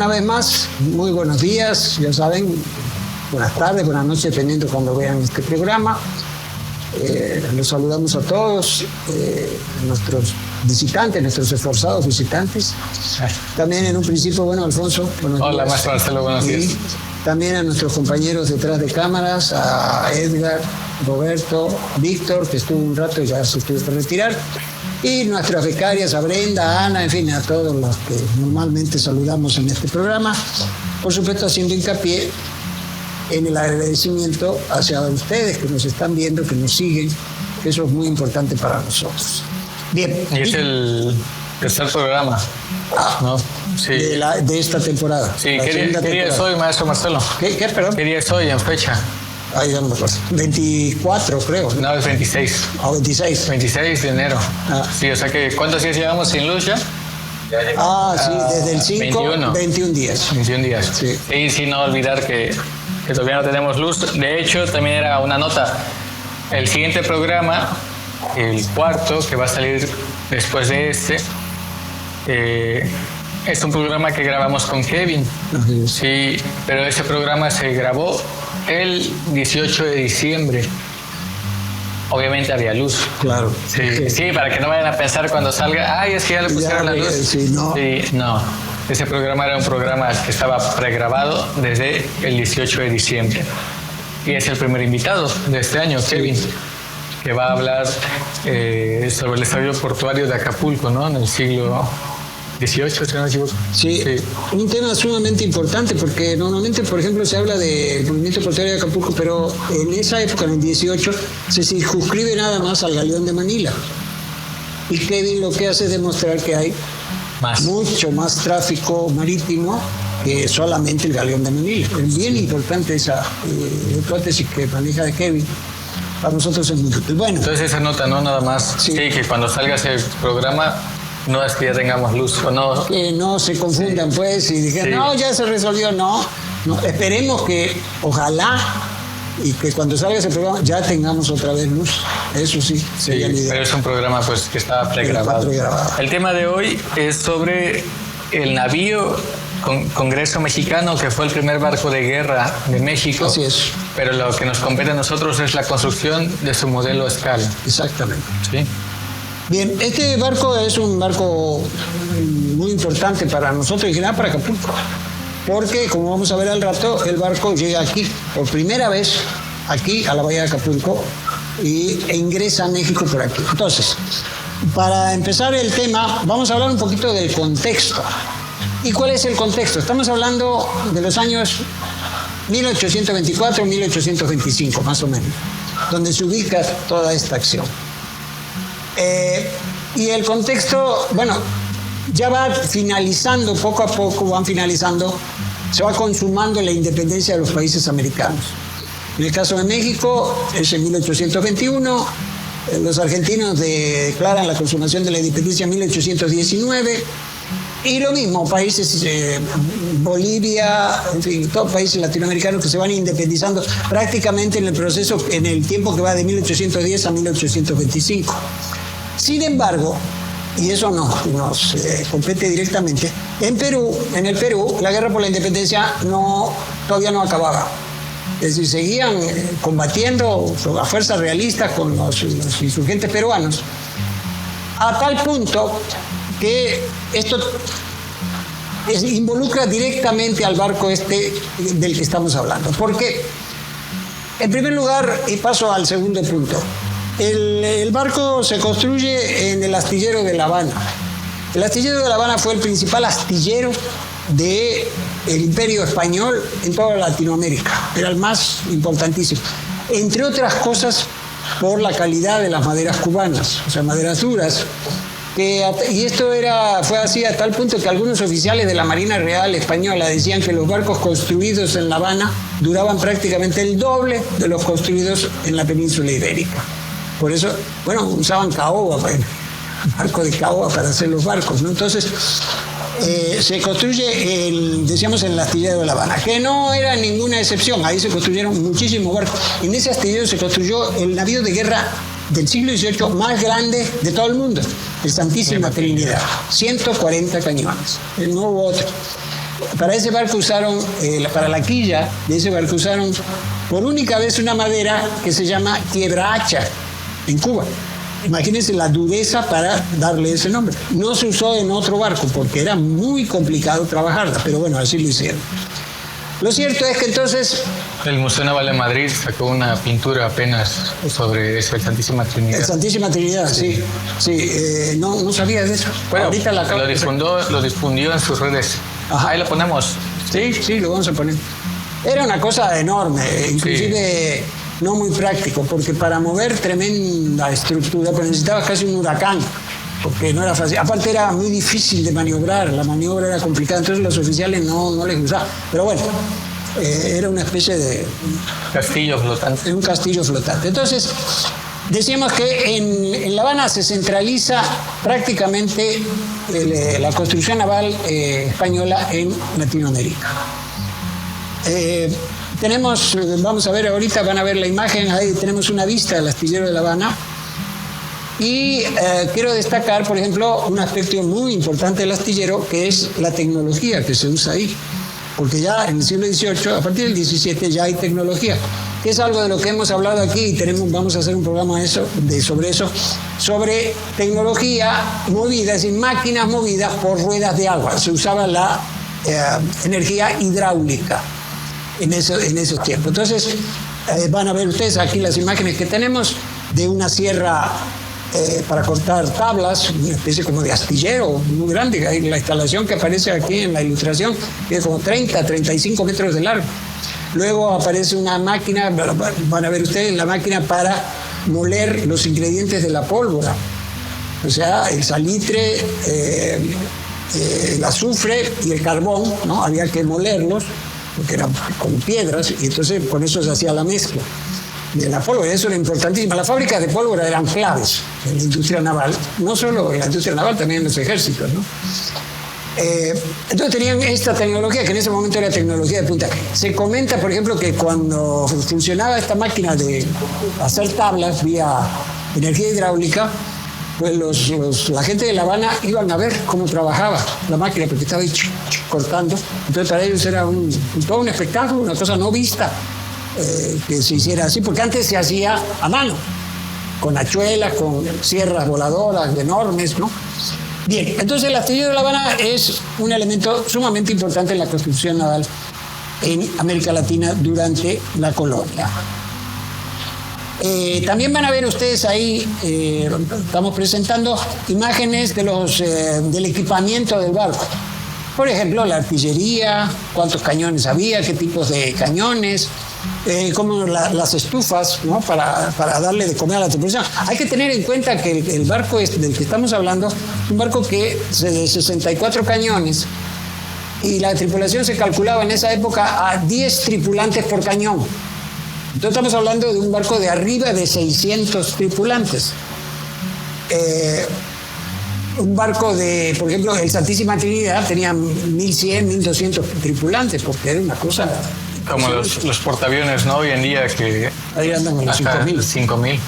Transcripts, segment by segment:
una vez más, muy buenos días, ya saben, buenas tardes, buenas noches, dependiendo cuando vean este programa. Los saludamos a todos, nuestros visitantes, nuestros esforzados visitantes. También en un principio, bueno, Alfonso, buenos días. Hola, maestro Marcelo, buenos días. También a nuestros compañeros detrás de cámaras, a Edgar, Roberto, Víctor, que estuvo un rato y ya se tuvo que retirar. Y nuestras becarias, a Brenda, a Ana, en fin, a todos los que normalmente saludamos en este programa. Por supuesto, haciendo hincapié en el agradecimiento hacia ustedes que nos están viendo, que nos siguen, que eso es muy importante para nosotros. Bien. Y es el tercer programa, ¿no? Sí. De esta temporada. Sí, ¿qué día es hoy, maestro Marcelo? ¿Qué, perdón? ¿Qué día es hoy en fecha? Ay, ya no me acuerdo. 24, creo. No, es 26. Ah, 26. 26 de enero. Sí, o sea que, ¿cuántos días llevamos sin luz ya? Sí, desde el 5, 21 días. 21 días. Sí. Y sin no olvidar que todavía no tenemos luz. De hecho, también era una nota. El siguiente programa, el cuarto, que va a salir después de este, es un programa que grabamos con Kevin. Sí, pero ese programa se grabó el 18 de diciembre. Obviamente había luz. Claro. Sí, para que no vayan a pensar cuando salga, es que ya le pusieron la luz. Sí, no. Sí, no. Ese programa era un programa que estaba pregrabado desde el 18 de diciembre. Y es el primer invitado de este año, Kevin, que va a hablar sobre el desarrollo portuario de Acapulco, ¿no? En el siglo XVIII, si no me equivoco. Sí, un tema sumamente importante porque normalmente, por ejemplo, se habla del movimiento portuario de Acapulco, pero en esa época, en el 18, se circunscribe nada más al galeón de Manila. Y Kevin lo que hace es demostrar que hay mucho más tráfico marítimo que solamente el galeón de Manila. Es bien importante esa hipótesis que maneja de Kevin. Para nosotros es muy útil. Bueno, entonces esa nota, ¿no? Nada más. Sí, que cuando salga ese programa no es que ya tengamos luz o no. Que no se confundan, pues, y digan, no, ya se resolvió, no. Esperemos que, ojalá, y que cuando salga ese programa ya tengamos otra vez luz. Eso sí, sería la idea. Pero es un programa pues que está pregrabado. El tema de hoy es sobre el navío Congreso Mexicano, que fue el primer barco de guerra de México. Así es. Pero lo que nos compete a nosotros es la construcción de su modelo a escala. Exactamente. Sí. Bien, este barco es un barco muy importante para nosotros y en general para Acapulco, porque como vamos a ver al rato, el barco llega aquí, por primera vez, aquí a la bahía de Acapulco, e ingresa a México por aquí. Entonces, para empezar el tema, vamos a hablar un poquito del contexto. ¿Y cuál es el contexto? Estamos hablando de los años 1824-1825, más o menos, donde se ubica toda esta acción. Y el contexto, bueno, ya va finalizando, poco a poco van finalizando, se va consumando la independencia de los países americanos. En el caso de México es en 1821, los argentinos declaran la consumación de la independencia en 1819, y lo mismo, países, Bolivia, en fin, todos países latinoamericanos que se van independizando prácticamente en el proceso, en el tiempo que va de 1810 a 1825. Sin embargo, y eso nos compete directamente, en el Perú, la guerra por la independencia todavía no acababa. Es decir, seguían combatiendo a fuerzas realistas con los insurgentes peruanos, a tal punto que esto involucra directamente al barco del que estamos hablando. Porque, en primer lugar, y paso al segundo punto, el barco se construye en el astillero de La Habana. El astillero de La Habana fue el principal astillero del Imperio Español en toda Latinoamérica. Era el más importantísimo. Entre otras cosas, por la calidad de las maderas cubanas, o sea, maderas duras. Y esto fue así a tal punto que algunos oficiales de la Marina Real Española decían que los barcos construidos en La Habana duraban prácticamente el doble de los construidos en la península ibérica. Por eso, usaban caoba, barco de caoba para hacer los barcos, ¿no? Entonces, se construye en el astillero de La Habana, que no era ninguna excepción. Ahí se construyeron muchísimos barcos. En ese astillero se construyó el navío de guerra del siglo XVIII más grande de todo el mundo, el Santísima Trinidad, 140 cañones, no hubo otro. Para ese barco usaron, para la quilla de ese barco usaron por única vez una madera que se llama quiebra hacha en Cuba. Imagínense la dureza para darle ese nombre. No se usó en otro barco porque era muy complicado trabajarla, pero bueno, así lo hicieron. Lo cierto es que entonces... El Museo Naval de Madrid sacó una pintura apenas sobre eso, el Santísima Trinidad. El Santísima Trinidad, sí. No sabía de eso. Bueno, ahorita lo difundió en sus redes. Ajá. Ahí lo ponemos. Sí, lo vamos a poner. Era una cosa enorme, inclusive no muy práctico, porque para mover tremenda estructura pues necesitabas casi un huracán, porque no era fácil. Aparte era muy difícil de maniobrar, la maniobra era complicada, entonces los oficiales no les gustaban. Pero bueno, era una especie de... Castillo flotante. Un castillo flotante. Entonces, decíamos que en La Habana se centraliza prácticamente la construcción naval española en Latinoamérica. Vamos a ver ahorita, van a ver la imagen, ahí tenemos una vista del astillero de La Habana. Y quiero destacar, por ejemplo, un aspecto muy importante del astillero, que es la tecnología que se usa ahí. Porque ya en el siglo XVIII, a partir del XVII, ya hay tecnología, que es algo de lo que hemos hablado aquí y vamos a hacer un programa sobre tecnología movida, es decir, máquinas movidas por ruedas de agua. Se usaba la energía hidráulica en esos tiempos. Entonces, van a ver ustedes aquí las imágenes que tenemos de una sierra para cortar tablas, una especie como de astillero muy grande. La instalación que aparece aquí en la ilustración es como 35 metros de largo. Luego aparece una máquina, van a ver ustedes, la máquina para moler los ingredientes de la pólvora. O sea, el salitre, el azufre y el carbón, ¿no? Había que molerlos, porque eran con piedras, y entonces con eso se hacía la mezcla de la pólvora. Eso era importantísimo. Las fábricas de pólvora eran claves en la industria naval, no solo en la industria naval, también en los ejércitos, ¿no? Entonces tenían esta tecnología, que en ese momento era tecnología de punta. Se comenta, por ejemplo, que cuando funcionaba esta máquina de hacer tablas vía energía hidráulica, pues la gente de La Habana iban a ver cómo trabajaba la máquina, porque estaba ahí cortando. Entonces para ellos era todo un espectáculo, una cosa no vista, que se hiciera así, porque antes se hacía a mano, con hachuelas, con sierras voladoras enormes, ¿no? Bien, entonces el astillero de La Habana es un elemento sumamente importante en la construcción naval en América Latina durante la colonia. También van a ver ustedes ahí, estamos presentando imágenes del equipamiento del barco. Por ejemplo, la artillería, cuántos cañones había, qué tipos de cañones, como las estufas, ¿no? para darle de comer a la tripulación. Hay que tener en cuenta que el barco del que estamos hablando es un barco de 64 cañones, y la tripulación se calculaba en esa época a 10 tripulantes por cañón. Entonces estamos hablando de un barco de arriba de 600 tripulantes. Un barco por ejemplo, el Santísima Trinidad tenía 1.100, 1.200 tripulantes, porque era una cosa... Como los portaaviones, ¿no? Hoy en día que... Ahí andan con los 5.000. 5.000.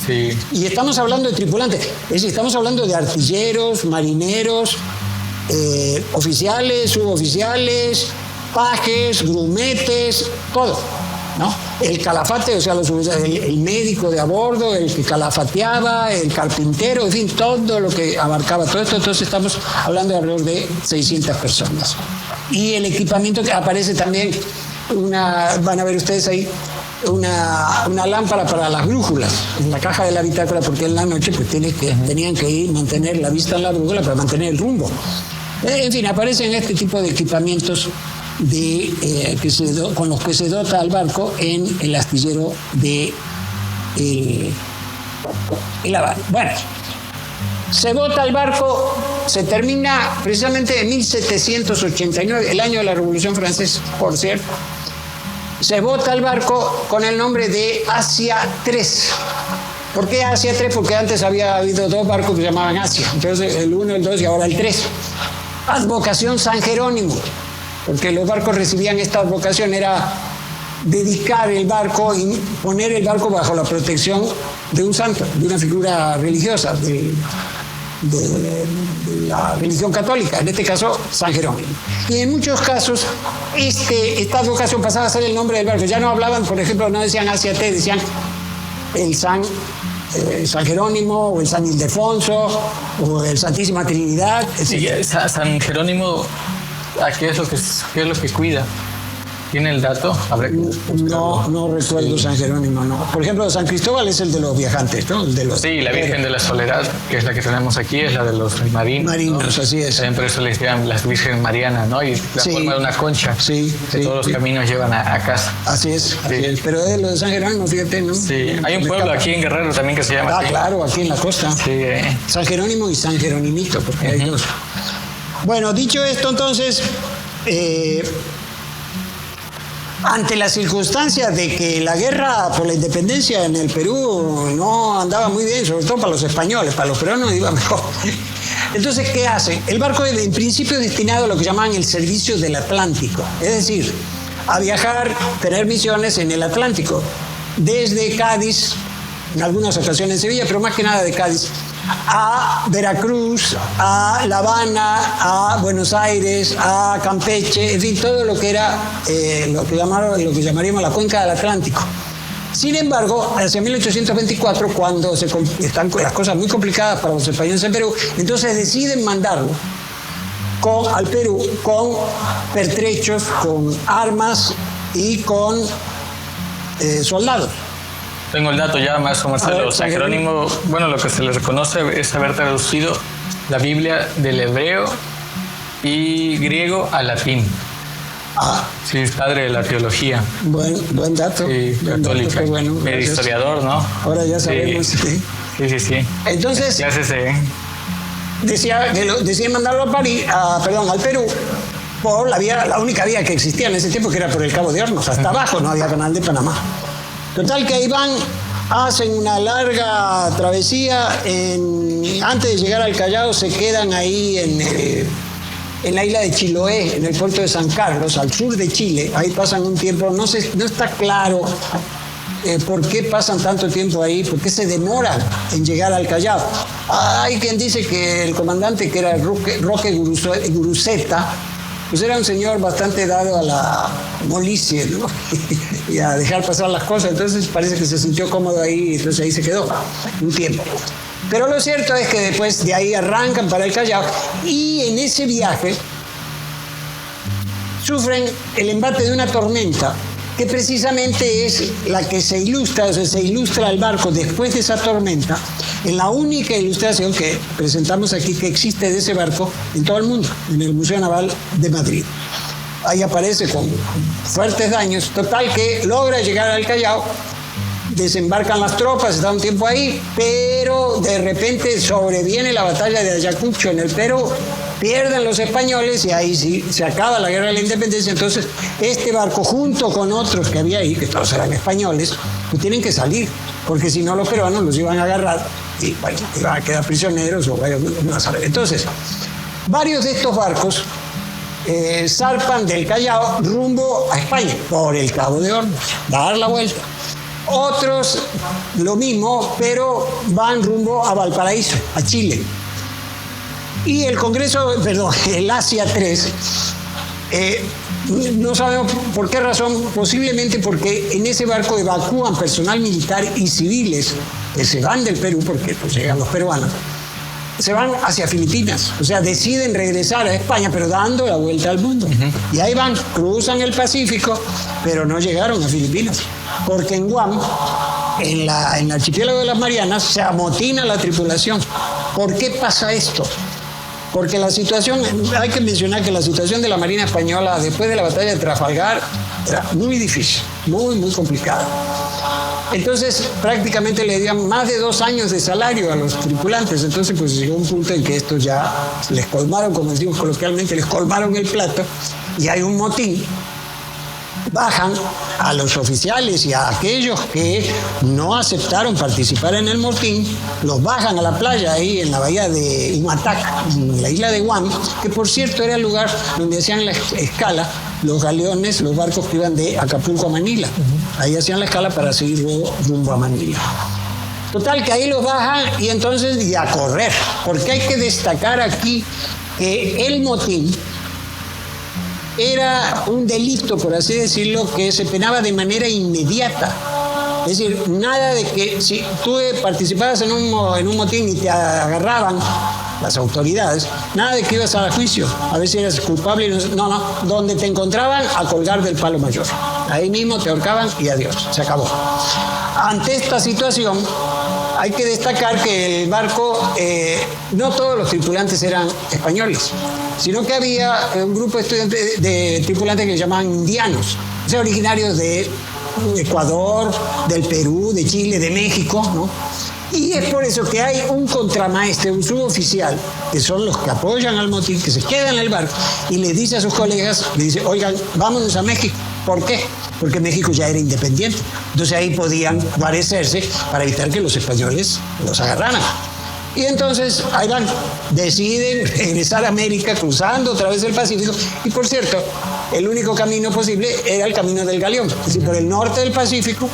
Sí. Y estamos hablando de tripulantes, es decir, estamos hablando de artilleros, marineros, oficiales, suboficiales, pajes, grumetes, todo, ¿no? El calafate, o sea, el médico de a bordo, el que calafateaba, el carpintero, en fin, todo lo que abarcaba todo esto. Entonces estamos hablando de alrededor de 600 personas. Y el equipamiento que aparece también, van a ver ustedes ahí, una lámpara para las brújulas en la caja de la bitácora, porque en la noche pues tenían que mantener la vista en la brújula para mantener el rumbo. En fin, aparecen este tipo de equipamientos con los que se dota al barco en el astillero de La Habana. Bueno, se bota el barco, se termina precisamente en 1789, el año de la Revolución Francesa, por cierto. Se bota el barco con el nombre de Asia III. ¿Por qué Asia III? Porque antes había habido dos barcos que se llamaban Asia. Entonces el 1, el 2 y ahora el 3. Advocación San Jerónimo, porque los barcos recibían esta advocación, era dedicar el barco y poner el barco bajo la protección de un santo, de una figura religiosa, de la religión católica, en este caso San Jerónimo. Y en muchos casos esta advocación pasaba a ser el nombre del barco. Ya no hablaban, por ejemplo, no decían Asia T, decían el San Jerónimo o el San Ildefonso o el Santísima Trinidad, etc. Y San Jerónimo, ¿qué es lo que cuida? ¿Tiene el dato? No recuerdo San Jerónimo, no. Por ejemplo, San Cristóbal es el de los viajantes, ¿no? El de los, sí, la Virgen de la Soledad, que es la que tenemos aquí, es la de los marinos. Marinos, ¿no? Así es. También por eso les llaman las Virgen Marianas, ¿no? Y la forma de una concha. Sí, que todos los caminos llevan a casa. Así es. Pero es lo de San Jerónimo, fíjate, ¿no? Sí, hay un pueblo aquí en Guerrero también que se llama así. Claro, aquí en la costa. Sí. San Jerónimo y San Jeronimito, porque hay dos. Bueno, dicho esto, entonces... ante la circunstancia de que la guerra por la independencia en el Perú no andaba muy bien, sobre todo para los españoles, para los peruanos iba mejor. Entonces, ¿qué hace? El barco en principio es destinado a lo que llamaban el servicio del Atlántico, es decir, a viajar, tener misiones en el Atlántico, desde Cádiz, en algunas ocasiones Sevilla, pero más que nada de Cádiz, a Veracruz, a La Habana, a Buenos Aires, a Campeche, en fin, todo lo que era lo que llamaríamos la cuenca del Atlántico. Sin embargo, hacia 1824, cuando están las cosas muy complicadas para los españoles en Perú, entonces deciden mandarlo al Perú con pertrechos, con armas y con soldados. Tengo el dato ya, maestro Marcelo. San Jerónimo, bueno, lo que se le reconoce es haber traducido la Biblia del hebreo y griego al latín. Sí, es padre de la teología. Buen dato. Sí, católica. Dato, bueno, historiador, ¿no? Ahora ya sabemos. Sí. Entonces, decían mandarlo al Perú, por la única vía que existía en ese tiempo, que era por el Cabo de Hornos. Hasta abajo no había canal de Panamá. Total que ahí hacen una larga travesía, antes de llegar al Callao se quedan ahí en la isla de Chiloé, en el puerto de San Carlos, al sur de Chile. Ahí pasan un tiempo, no está claro por qué pasan tanto tiempo ahí, por qué se demoran en llegar al Callao. Hay quien dice que el comandante, que era Roque Guruceta, pues era un señor bastante dado a la molicie, ¿no? Y a dejar pasar las cosas. Entonces parece que se sintió cómodo ahí, entonces ahí se quedó un tiempo. Pero lo cierto es que después de ahí arrancan para el Callao y en ese viaje sufren el embate de una tormenta que precisamente es la que se ilustra el barco después de esa tormenta en la única ilustración que presentamos aquí que existe de ese barco en todo el mundo, en el Museo Naval de Madrid. Ahí aparece con fuertes daños, total que logra llegar al Callao, desembarcan las tropas, está un tiempo ahí, pero de repente sobreviene la batalla de Ayacucho en el Perú, pierden los españoles y ahí sí se acaba la guerra de la independencia. Entonces este barco, junto con otros que había ahí, que todos eran españoles, pues tienen que salir, porque si no los peruanos los iban a agarrar y bueno, iban a quedar prisioneros o no a saber. Entonces, varios de estos barcos zarpan del Callao rumbo a España, por el Cabo de Hornos, dar la vuelta. Otros lo mismo, pero van rumbo a Valparaíso, a Chile. Y el Asia 3, no sabemos por qué razón, posiblemente porque en ese barco evacúan personal militar y civiles que se van del Perú, porque pues llegan los peruanos, se van hacia Filipinas, o sea, deciden regresar a España, pero dando la vuelta al mundo. Y ahí van, cruzan el Pacífico, pero no llegaron a Filipinas, porque en Guam, en el archipiélago de las Marianas, se amotina la tripulación. ¿Por qué pasa esto? Porque hay que mencionar que la situación de la Marina Española después de la batalla de Trafalgar era muy difícil, muy, muy complicada. Entonces, prácticamente le dieron más de 2 años de salario a los tripulantes. Entonces, pues llegó un punto en que estos ya les colmaron, como decimos coloquialmente, les colmaron el plato y hay un motín. Bajan a los oficiales y a aquellos que no aceptaron participar en el motín, los bajan a la playa ahí en la bahía de Humatac, en la isla de Guam, que por cierto era el lugar donde hacían la escala los galeones, los barcos que iban de Acapulco a Manila. Ahí hacían la escala para seguir luego rumbo a Manila. Total, que ahí los bajan y entonces y a correr, porque hay que destacar aquí que el motín era un delito, por así decirlo, que se penaba de manera inmediata. Es decir, nada de que si tú participabas en un motín y te agarraban las autoridades, nada de que ibas a juicio, a ver si eras culpable. No, donde te encontraban, a colgar del palo mayor. Ahí mismo te ahorcaban y adiós, se acabó. Ante esta situación, hay que destacar que el barco, no todos los tripulantes eran españoles, sino que había un grupo de tripulantes que se llamaban indianos, o sea, originarios de Ecuador, del Perú, de Chile, de México, ¿no? Y es por eso que hay un contramaestre, un suboficial, que son los que apoyan al motín, que se quedan en el barco y le dice a sus colegas, le dice, oigan, vámonos a México. ¿Por qué? Porque México ya era independiente. Entonces ahí podían guarecerse para evitar que los españoles los agarraran. Y entonces ahí van, deciden regresar a América cruzando otra vez el Pacífico. Y por cierto, el único camino posible era el camino del galeón, es decir, por el norte del Pacífico.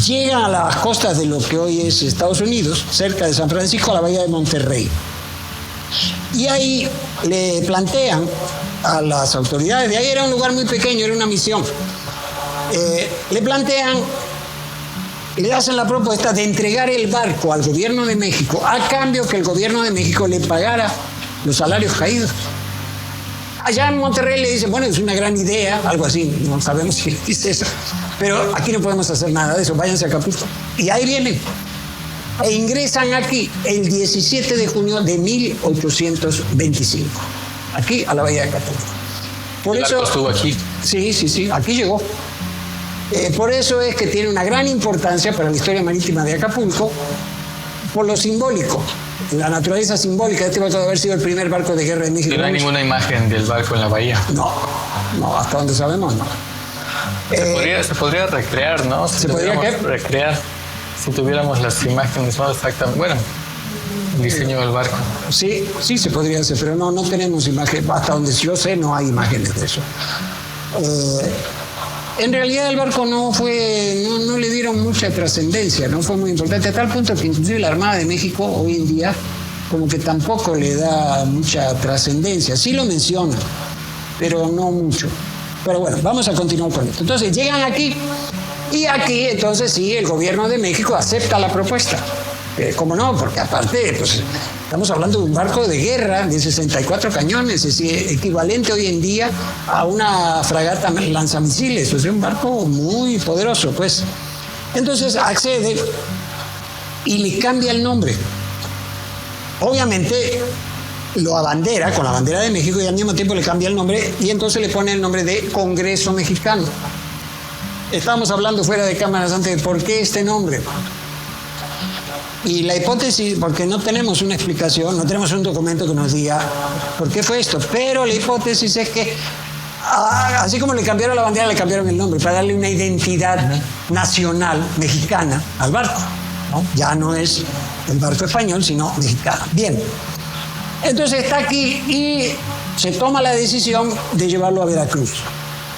Llegan a las costas de lo que hoy es Estados Unidos, cerca de San Francisco, a la bahía de Monterrey. Y ahí le plantean a las autoridades, de ahí era un lugar muy pequeño, era una misión, le plantean, le hacen la propuesta de entregar el barco al gobierno de México, a cambio que el gobierno de México le pagara los salarios caídos. Allá en Monterrey le dicen, bueno, es una gran idea, algo así, no sabemos si dice eso, pero aquí no podemos hacer nada de eso, váyanse a Acapulco. Y ahí vienen, e ingresan aquí el 17 de junio de 1825, aquí a la bahía de Acapulco. Por eso estuvo aquí. Sí, aquí llegó. Por eso es que tiene una gran importancia para la historia marítima de Acapulco, por lo simbólico. La naturaleza simbólica. Este barco debe haber sido el primer barco de guerra de México. Y no hay ninguna imagen del barco en la bahía. No, hasta donde sabemos no. Se podría recrear, ¿no? ¿Se podría qué? Recrear si tuviéramos las imágenes, ¿no? Exactamente. Bueno, el diseño del barco. Sí, se podría hacer, pero no tenemos imagen. Hasta donde yo sé no hay imágenes de eso. En realidad el barco no le dieron mucha trascendencia, no fue muy importante, a tal punto que inclusive la Armada de México hoy en día como que tampoco le da mucha trascendencia. Sí lo menciona, pero no mucho. Pero bueno, vamos a continuar con esto. Entonces llegan aquí y aquí entonces sí, el gobierno de México acepta la propuesta. ¿Cómo no? Porque aparte, pues, estamos hablando de un barco de guerra de 64 cañones, es decir, equivalente hoy en día a una fragata lanzamisiles, o sea, un barco muy poderoso, pues. Entonces accede y le cambia el nombre. Obviamente lo abandera con la bandera de México y al mismo tiempo le cambia el nombre y entonces le pone el nombre de Congreso Mexicano. Estábamos hablando fuera de cámaras antes de por qué este nombre. Y la hipótesis, porque no tenemos una explicación, no tenemos un documento que nos diga por qué fue esto, pero la hipótesis es que, así como le cambiaron la bandera, le cambiaron el nombre, para darle una identidad nacional mexicana al barco, ¿no? Ya no es el barco español, sino mexicano. Bien, entonces está aquí y se toma la decisión de llevarlo a Veracruz,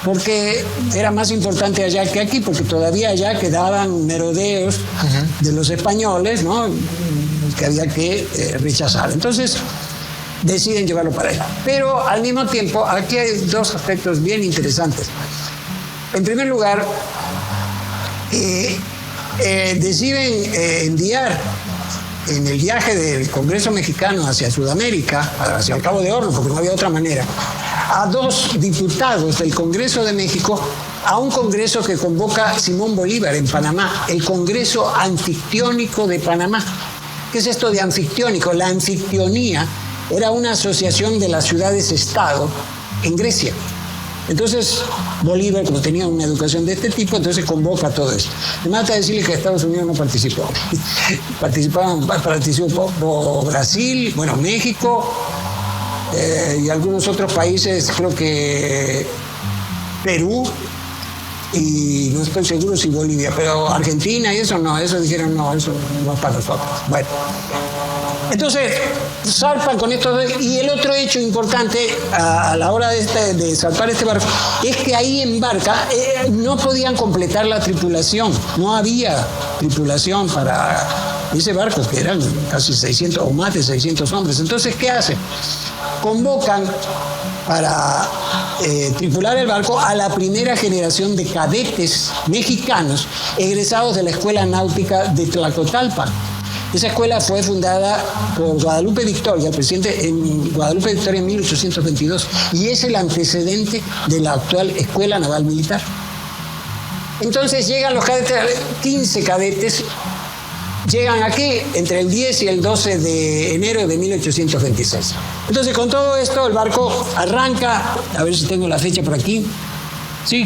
porque era más importante allá que aquí, porque todavía allá quedaban merodeos de los españoles, ¿no?, que había que rechazar. Entonces deciden llevarlo para allá. Pero al mismo tiempo, aquí hay dos aspectos bien interesantes. En primer lugar, deciden enviar en el viaje del Congreso Mexicano hacia Sudamérica, hacia el Cabo de Hornos, porque no había otra manera, a dos diputados del Congreso de México a un congreso que convoca Simón Bolívar en Panamá, el Congreso Anfictiónico de Panamá. ¿Qué es esto de anfictiónico? La anfictionía era una asociación de las ciudades-estado en Grecia. Entonces, Bolívar, como tenía una educación de este tipo, entonces convoca todo esto. Me mata decirle que Estados Unidos no participó. Participó Brasil, bueno, México, y algunos otros países, creo que Perú, y no estoy seguro si Bolivia, pero Argentina y eso no, eso dijeron no, eso no es para nosotros. Bueno, entonces zarpan con estos dos, y el otro hecho importante a la hora de zarpar este barco es que ahí en barca no podían completar la tripulación, no había tripulación para ese barco que eran casi 600 o más de 600 hombres. Entonces, ¿qué hacen? Convocan para tripular el barco a la primera generación de cadetes mexicanos egresados de la Escuela Náutica de Tlacotalpan. Esa escuela fue fundada por Guadalupe Victoria, el presidente en Guadalupe Victoria en 1822, y es el antecedente de la actual Escuela Naval Militar. Entonces llegan los cadetes, 15 cadetes, llegan aquí entre el 10 y el 12 de enero de 1826. Entonces, con todo esto, el barco arranca, a ver si tengo la fecha por aquí. Sí.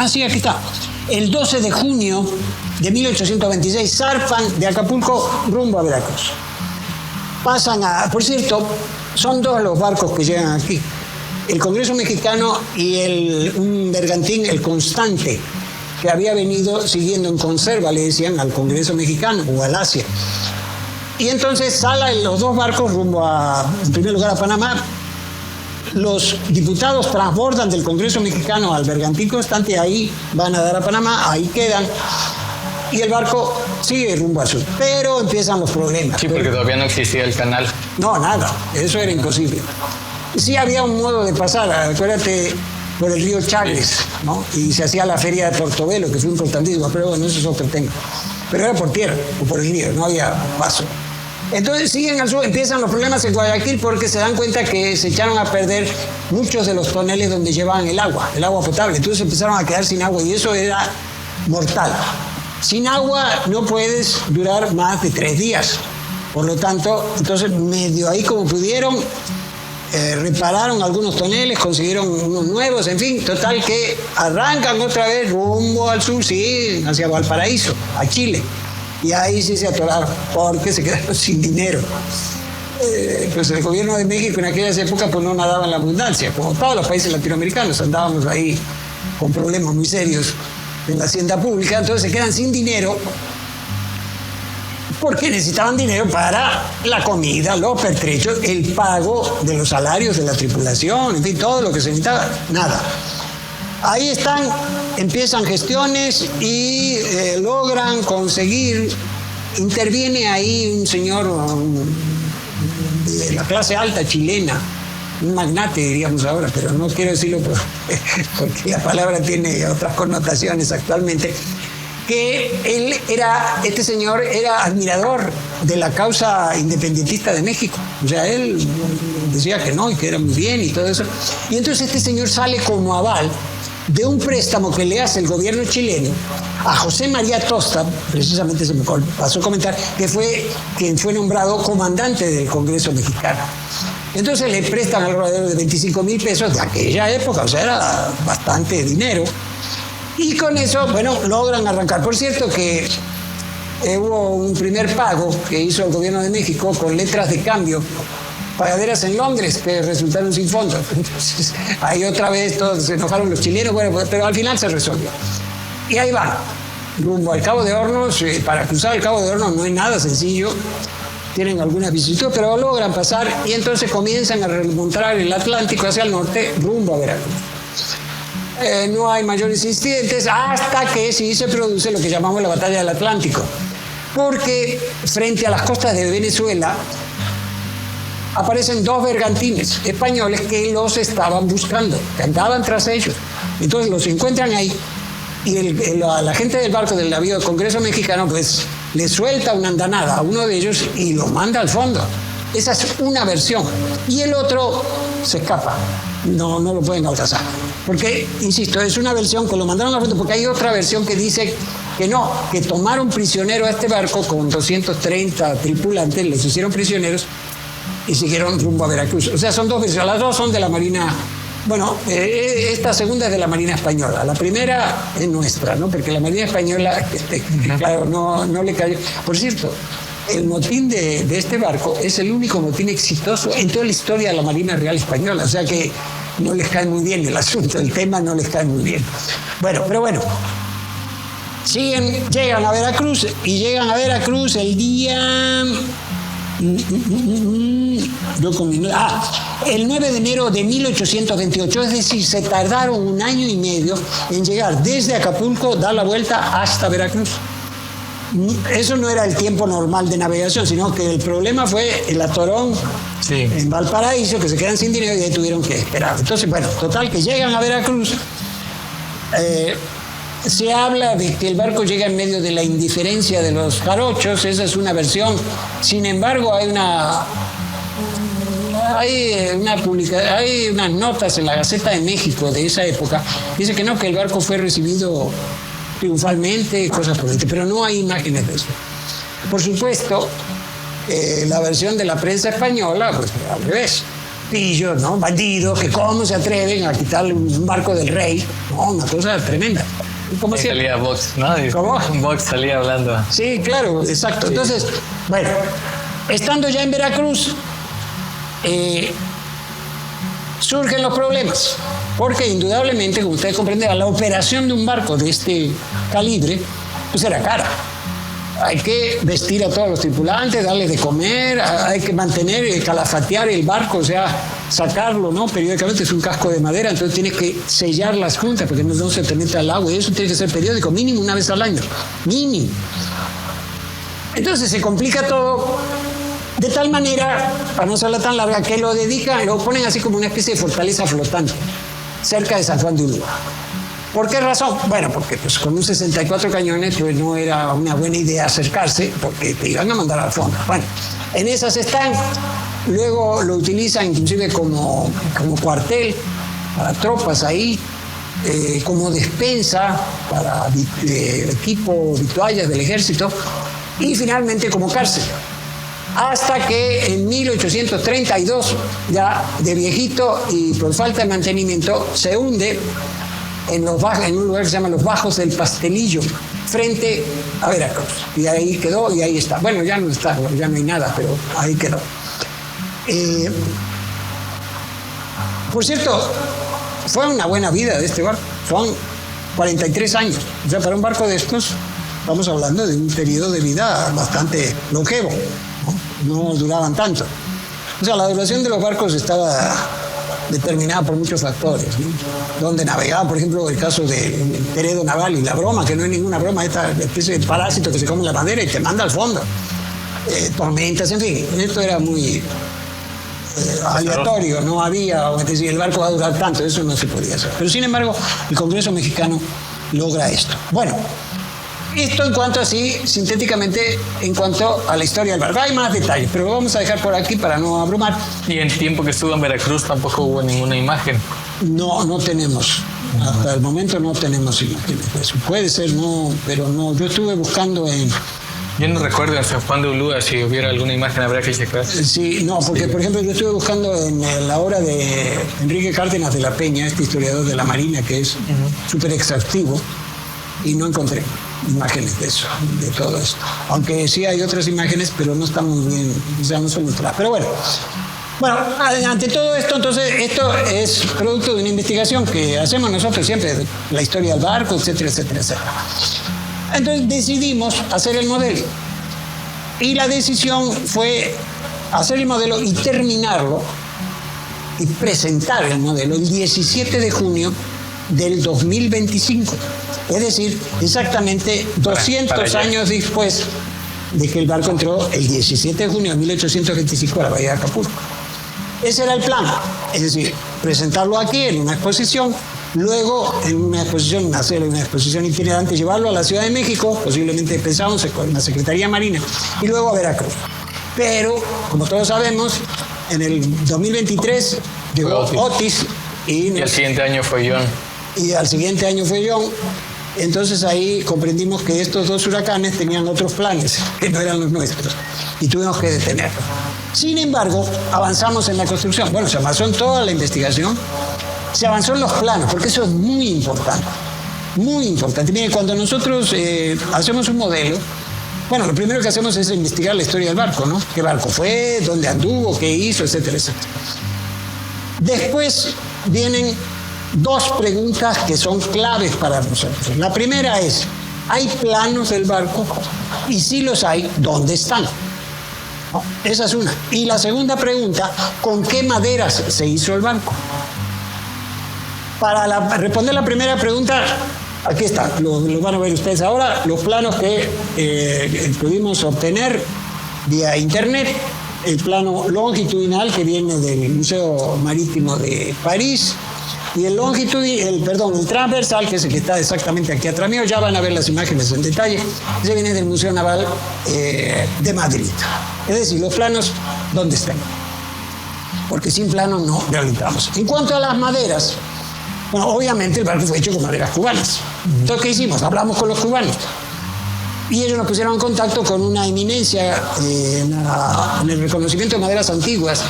Sí, aquí está. El 12 de junio de 1826 zarpan de Acapulco rumbo a Veracruz. Pasan a... Por cierto, son dos los barcos que llegan aquí. El Congreso Mexicano y un bergantín, el Constante, que había venido siguiendo en conserva, le decían, al Congreso Mexicano o al Asia. Y entonces salen los dos barcos rumbo en primer lugar a Panamá. Los diputados transbordan del Congreso Mexicano al bergantín Constante, ahí van a dar a Panamá, ahí quedan, y el barco sigue rumbo al sur. Pero empiezan los problemas. Sí, porque todavía no existía el canal. No, nada, eso era imposible. Sí había un modo de pasar, acuérdate, por el río Chagres, ¿no? Y se hacía la feria de Portobelo, que fue importantísima, pero bueno, eso es otro tema. Pero era por tierra o por el río, no había paso. Entonces siguen al sur, empiezan los problemas en Guayaquil porque se dan cuenta que se echaron a perder muchos de los toneles donde llevaban el agua potable. Entonces empezaron a quedar sin agua y eso era mortal. Sin agua no puedes durar más de 3 días. Por lo tanto, entonces medio ahí como pudieron, repararon algunos toneles, consiguieron unos nuevos, en fin, total que arrancan otra vez rumbo al sur, sí, hacia Valparaíso, a Chile. Y ahí sí se atoraron, porque se quedaron sin dinero. Pues el gobierno de México en aquellas épocas pues no nadaba en la abundancia, como todos los países latinoamericanos, andábamos ahí con problemas muy serios en la hacienda pública, entonces se quedan sin dinero, porque necesitaban dinero para la comida, los pertrechos, el pago de los salarios de la tripulación, en fin, todo lo que se necesitaba, nada. Ahí están, empiezan gestiones y logran conseguir, interviene ahí un señor de la clase alta chilena, un magnate diríamos ahora, pero no quiero decirlo porque la palabra tiene otras connotaciones actualmente, que este señor era admirador de la causa independentista de México. O sea, él decía que no y que era muy bien y todo eso. Y entonces este señor sale como aval de un préstamo que le hace el gobierno chileno a José María Tosta, precisamente se me pasó a comentar, que fue quien fue nombrado comandante del Congreso Mexicano. Entonces le prestan alrededor de 25,000 pesos de aquella época, o sea, era bastante dinero. Y con eso, bueno, logran arrancar. Por cierto que hubo un primer pago que hizo el gobierno de México con letras de cambio, pagaderas en Londres, que resultaron sin fondos. Entonces, ahí otra vez todos se enojaron los chilenos, bueno, pero al final se resolvió. Y ahí va, rumbo al Cabo de Hornos. Para cruzar el Cabo de Hornos no es nada sencillo, tienen algunas vicisitudes, pero logran pasar y entonces comienzan a remontar el Atlántico hacia el norte, rumbo a Veracruz. No hay mayores incidentes hasta que sí se produce lo que llamamos la Batalla del Atlántico, porque frente a las costas de Venezuela aparecen 2 bergantines españoles que los estaban buscando, que andaban tras ellos. Entonces los encuentran ahí y la gente del barco del navío del Congreso Mexicano pues le suelta una andanada a uno de ellos y lo manda al fondo. Esa es una versión. Y el otro se escapa, no lo pueden alcanzar. Porque, insisto, es una versión que lo mandaron al fondo, porque hay otra versión que dice que no, que tomaron prisionero a este barco con 230 tripulantes, les hicieron prisioneros y siguieron rumbo a Veracruz. O sea, son 2 versiones, las 2 son de la Marina. Bueno, esta segunda es de la Marina Española, la primera es nuestra, ¿no? Porque la Marina Española, claro, no le cayó. Por cierto, el motín de este barco es el único motín exitoso en toda la historia de la Marina Real Española, o sea que no les cae muy bien el asunto, el tema no les cae muy bien. Bueno, pero bueno, llegan a Veracruz y llegan a Veracruz el día... el 9 de enero de 1828, es decir, se tardaron 1 año y medio en llegar desde Acapulco, dar la vuelta hasta Veracruz. Eso no era el tiempo normal de navegación, sino que el problema fue el atorón en Valparaíso, que se quedan sin dinero y ahí tuvieron que esperar. Entonces, bueno, total, que llegan a Veracruz. Se habla de que el barco llega en medio de la indiferencia de los jarochos, esa es una versión. Sin embargo, hay unas notas en la Gaceta de México de esa época, dice que no, que el barco fue recibido triunfalmente, cosas por el estilo, pero no hay imágenes de eso. Por supuesto, la versión de la prensa española, pues al revés. Pillos, ¿no? Bandidos, que cómo se atreven a quitarle un barco del rey, ¿no? Una cosa tremenda. Como si salía Vox, ¿no? ¿Cómo? Vox salía hablando. Sí, claro, exacto. Sí. Entonces, bueno, estando ya en Veracruz, surgen los problemas, porque indudablemente, como ustedes comprenderán, la operación de un barco de este calibre, pues era cara. Hay que vestir a todos los tripulantes, darles de comer, hay que mantener, calafatear el barco, o sea, sacarlo, ¿no? Periódicamente es un casco de madera, entonces tienes que sellar las juntas porque no se te mete al agua, y eso tiene que ser periódico, mínimo 1 vez al año, mínimo. Entonces se complica todo de tal manera, para no serla tan larga, que lo dedican, lo ponen así como una especie de fortaleza flotante, cerca de San Juan de Ulúa. ¿Por qué razón? Bueno, porque pues, con un 64 cañones pues, no era una buena idea acercarse, porque te iban a mandar al fondo. Bueno, en esas están, luego lo utilizan inclusive como cuartel para tropas ahí, como despensa para equipo, vituallas del ejército, y finalmente como cárcel. Hasta que en 1832, ya de viejito y por falta de mantenimiento, se hunde en un lugar que se llama Los Bajos del Pastelillo, frente a Veracruz. Y ahí quedó y ahí está. Bueno, ya no está, ya no hay nada, pero ahí quedó. Por cierto, fue una buena vida de este barco. Son 43 años. O sea, para un barco de estos, estamos hablando de un periodo de vida bastante longevo. No duraban tanto. O sea, la duración de los barcos estaba determinada por muchos factores, ¿no? Donde navegaba, por ejemplo, el caso de Teredo Naval y la broma, que no es ninguna broma, esta especie de parásito que se come la madera y te manda al fondo. Tormentas, en fin, esto era muy aleatorio, no había, es decir, el barco va a durar tanto, eso no se podía hacer. Pero sin embargo, el Congreso mexicano logra esto. Bueno, esto en cuanto así, sintéticamente, en cuanto a la historia del barco. Hay más detalles, pero lo vamos a dejar por aquí para no abrumar. Y en tiempo que estuvo en Veracruz tampoco hubo ninguna imagen. No tenemos. Hasta el momento no tenemos imágenes. Eso puede ser, no, pero no. Yo estuve buscando en... Yo no recuerdo en San Juan de Ulúa si hubiera alguna imagen, habría que checar. Sí, no, porque por ejemplo yo estuve buscando en la obra de Enrique Cárdenas de la Peña, este historiador de la Marina, que es súper exhaustivo, y no encontré imágenes de eso, de todo esto. Aunque sí hay otras imágenes, pero no están muy bien, o sea, no son muy claras. Pero bueno, ante todo esto, entonces, esto es producto de una investigación que hacemos nosotros siempre, la historia del barco, etcétera, etcétera, etcétera. Entonces decidimos hacer el modelo. Y la decisión fue hacer el modelo y terminarlo y presentar el modelo el 17 de junio del 2025. Es decir, exactamente 200 años después de que el barco entró el 17 de junio de 1825 a la bahía de Acapulco. Ese era el plan, es decir, presentarlo aquí en una exposición, luego en una exposición, hacer una exposición itinerante, llevarlo a la Ciudad de México, posiblemente pensamos con la Secretaría Marina, y luego a Veracruz. Pero, como todos sabemos, en el 2023 llegó Otis y al siguiente año fue John. Y al siguiente año fue John. Entonces ahí comprendimos que estos dos huracanes tenían otros planes, que no eran los nuestros, y tuvimos que detenerlos. Sin embargo, avanzamos en la construcción. Bueno, se avanzó en toda la investigación, se avanzó en los planos, porque eso es muy importante. Muy importante. Miren, cuando nosotros hacemos un modelo, bueno, lo primero que hacemos es investigar la historia del barco, ¿no? ¿Qué barco fue? ¿Dónde anduvo? ¿Qué hizo? Etcétera, etcétera. Después vienen dos preguntas que son claves para nosotros. La primera es, ¿hay planos del barco? Y si los hay, ¿dónde están? ¿no? Esa es una. Y la segunda pregunta, ¿con qué maderas se hizo el barco? Para responder la primera pregunta, aquí está, lo van a ver ustedes ahora, los planos que pudimos obtener vía internet, el plano longitudinal que viene del Museo Marítimo de París, y el transversal, que es el que está exactamente aquí atrás mío, ya van a ver las imágenes en detalle, ese viene del Museo Naval de Madrid. Es decir, los planos, ¿dónde están? Porque sin planos no realizamos. En cuanto a las maderas, bueno, obviamente el barco fue hecho con maderas cubanas. Entonces, ¿qué hicimos? Hablamos con los cubanos. Y ellos nos pusieron en contacto con una eminencia en el reconocimiento de maderas antiguas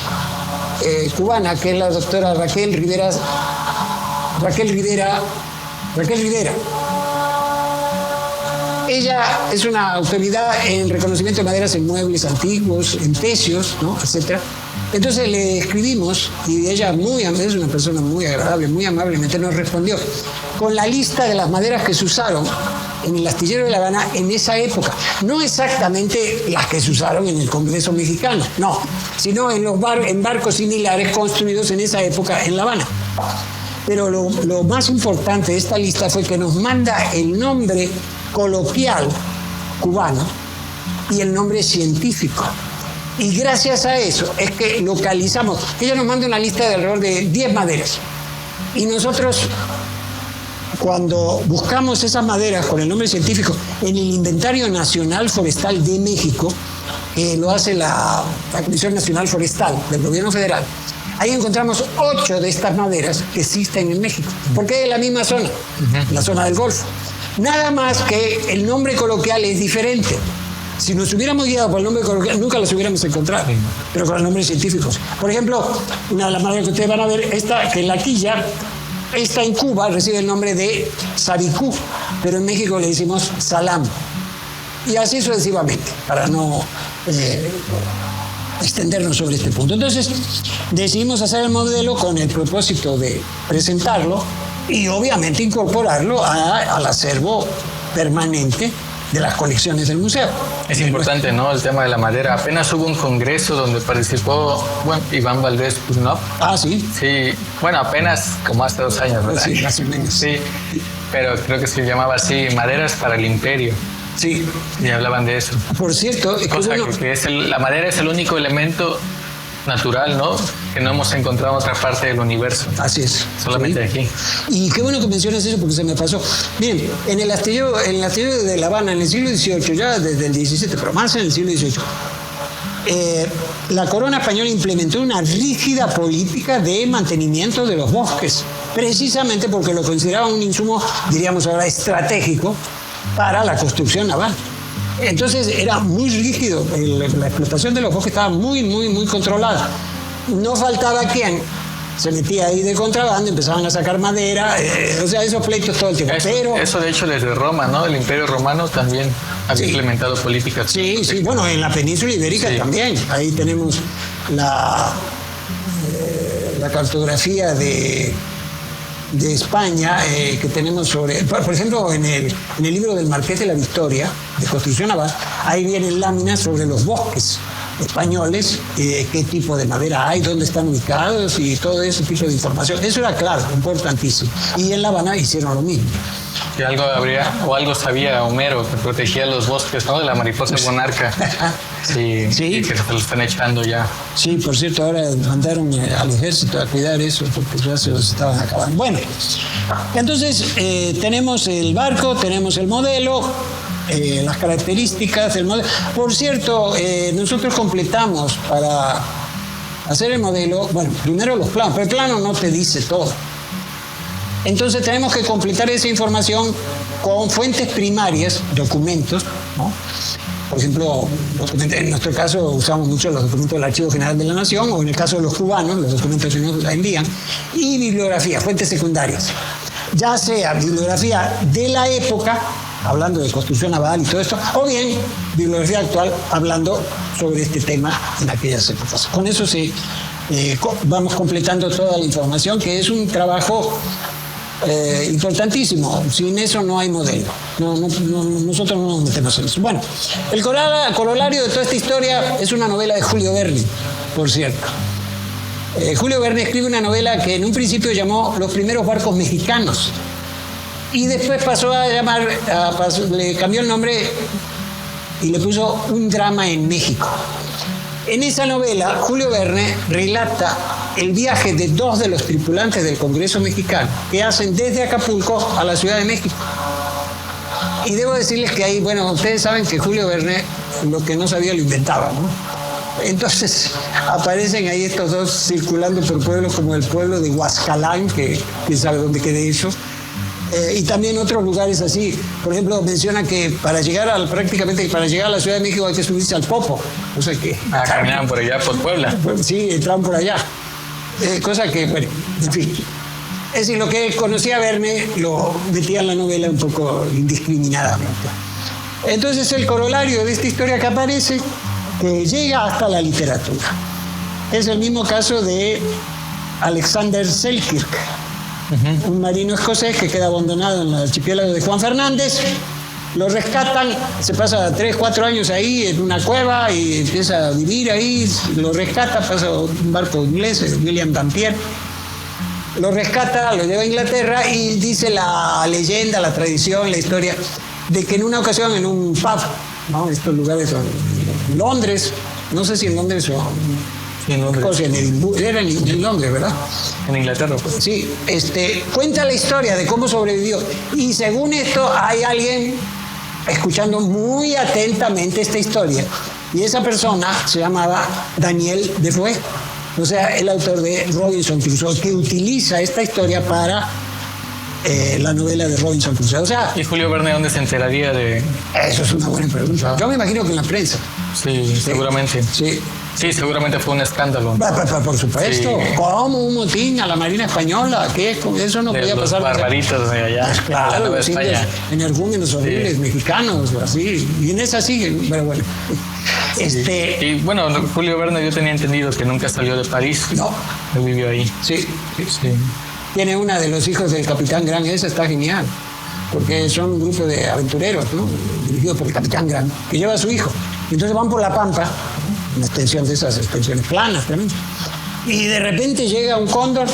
cubana, que es la doctora Raquel Rivera. Ella es una autoridad en reconocimiento de maderas en muebles antiguos, en tecios, ¿no?, etc. Entonces le escribimos y ella es una persona muy agradable, muy amablemente nos respondió con la lista de las maderas que se usaron en el astillero de La Habana en esa época. No exactamente las que se usaron en el Congreso mexicano, no, sino en barcos similares construidos en esa época en La Habana. Pero lo más importante de esta lista fue que nos manda el nombre coloquial cubano y el nombre científico. Y gracias a eso es que localizamos. Ella nos manda una lista de alrededor de 10 maderas. Y nosotros, cuando buscamos esas maderas con el nombre científico en el Inventario Nacional Forestal de México, lo hace la Comisión Nacional Forestal del Gobierno Federal, ahí encontramos 8 de estas maderas que existen en México, porque es de la misma zona, la zona del Golfo. Nada más que el nombre coloquial es diferente. Si nos hubiéramos guiado por el nombre coloquial, nunca los hubiéramos encontrado, pero con los nombres científicos. Por ejemplo, una de las maderas que ustedes van a ver, esta, que es la quilla, esta en Cuba recibe el nombre de saricú, pero en México le decimos salam. Y así sucesivamente, para no extendernos sobre este punto. Entonces, decidimos hacer el modelo con el propósito de presentarlo y obviamente incorporarlo al acervo permanente de las colecciones del museo. Es importante, ¿no?, el tema de la madera. Apenas hubo un congreso donde participó, Iván Valdés Puznoff. Ah, sí. Sí, bueno, apenas como hace 2 años, ¿verdad? Sí, más o menos. Sí, pero creo que se llamaba así, Maderas para el Imperio. Sí. Y hablaban de eso. Por cierto, la madera es el único elemento natural, ¿no?, que no hemos encontrado en otra parte del universo. Así es. Solamente aquí. Y qué bueno que mencionas eso porque se me pasó. Miren, en el astillero de La Habana, en el siglo XVIII, ya desde el XVII, pero más en el siglo XVIII, la corona española implementó una rígida política de mantenimiento de los bosques, precisamente porque lo consideraban un insumo, diríamos ahora, estratégico para la construcción naval. Entonces era muy rígido, la explotación de los bosques estaba muy, muy, muy controlada. No faltaba quien se metía ahí de contrabando, empezaban a sacar madera, o sea, esos pleitos todo el tiempo. Eso de hecho desde Roma, ¿no? El Imperio Romano también había implementado políticas. Sí, bueno, en la península ibérica también. Ahí tenemos la cartografía de España que tenemos sobre, por ejemplo, en el libro del Marqués de la Victoria, de Construcción Naval, ahí vienen láminas sobre los bosques españoles, qué tipo de madera hay, dónde están ubicados y todo ese tipo de información. Eso era claro, importantísimo. Y en La Habana hicieron lo mismo. Que algo sabía Homero, que protegía los bosques, ¿no?, de la mariposa monarca. Sí. Y que se lo están echando ya. Sí, por cierto, ahora mandaron al ejército a cuidar eso porque ya se los estaban acabando. Bueno, entonces tenemos el barco, tenemos el modelo, las características del modelo. Por cierto, nosotros completamos para hacer el modelo, bueno, primero los planos, pero el plano no te dice todo. Entonces tenemos que completar esa información con fuentes primarias, documentos, ¿no? Por ejemplo, en nuestro caso usamos mucho los documentos del Archivo General de la Nación, o en el caso de los cubanos, los documentos que nos envían, y bibliografía, fuentes secundarias. Ya sea bibliografía de la época, hablando de construcción naval y todo esto, o bien bibliografía actual, hablando sobre este tema en aquellas épocas. Con eso vamos completando toda la información, que es un trabajo Importantísimo. Sin eso no hay modelo. Nosotros no nos metemos en eso. Bueno, el corolario de toda esta historia es una novela de Julio Verne, por cierto. Julio Verne escribe una novela que en un principio llamó Los primeros barcos mexicanos y después pasó a llamar, le cambió el nombre y le puso Un drama en México. En esa novela, Julio Verne relata el viaje de 2 de los tripulantes del Congreso mexicano que hacen desde Acapulco a la Ciudad de México. Y debo decirles que ahí, bueno, ustedes saben que Julio Verne lo que no sabía lo inventaba, ¿no? Entonces aparecen ahí estos dos circulando por pueblos como el pueblo de Huascalán, que sabe dónde queda eso, y también otros lugares así. Por ejemplo, menciona que prácticamente para llegar a la Ciudad de México hay que subirse al Popo. O sea que caminaban por allá, por Puebla. Sí, entraban por allá. Cosa que, bueno, en fin. Es decir, lo que conocía Verne lo metía en la novela un poco indiscriminadamente. Entonces el corolario de esta historia que aparece, que llega hasta la literatura. Es el mismo caso de Alexander Selkirk, un marino escocés que queda abandonado en el archipiélago de Juan Fernández. Lo rescatan, se pasa 3-4 años ahí en una cueva y empieza a vivir ahí. Lo rescata, pasa un barco inglés, William Dampier. Lo rescata, lo lleva a Inglaterra y dice la leyenda, la tradición, la historia, de que en una ocasión en un pub, ¿no? Estos lugares son en Londres, no sé si en Londres o en Londres. Era en Londres, ¿verdad? En Inglaterra, pues. Sí, cuenta la historia de cómo sobrevivió. Y según esto, hay alguien escuchando muy atentamente esta historia. Y esa persona se llamaba Daniel Defoe, o sea, el autor de Robinson Crusoe, que utiliza esta historia para la novela de Robinson Crusoe. O sea, ¿y Julio Verne dónde se enteraría de...? Eso es una buena pregunta. Yo me imagino que en la prensa. Sí, seguramente. Sí. Sí, seguramente fue un escándalo. Por supuesto. Sí. ¿Cómo un motín a la Marina Española? ¿Qué? Eso no podía pasar. Los barbaritos de allá. Pues claro, de la Nueva España. Energúmenos horribles, mexicanos, así. Y en esa sigue, pero bueno. Sí. Y bueno, Julio Verne, yo tenía entendido que nunca salió de París. No. Él vivió ahí. Sí. Tiene una de los hijos del Capitán Grant, esa está genial. Porque son un grupo de aventureros, ¿no? Dirigidos por el Capitán Grant, que lleva a su hijo. Entonces van por la Pampa, una extensión de esas extensiones planas también. Y de repente llega un cóndor.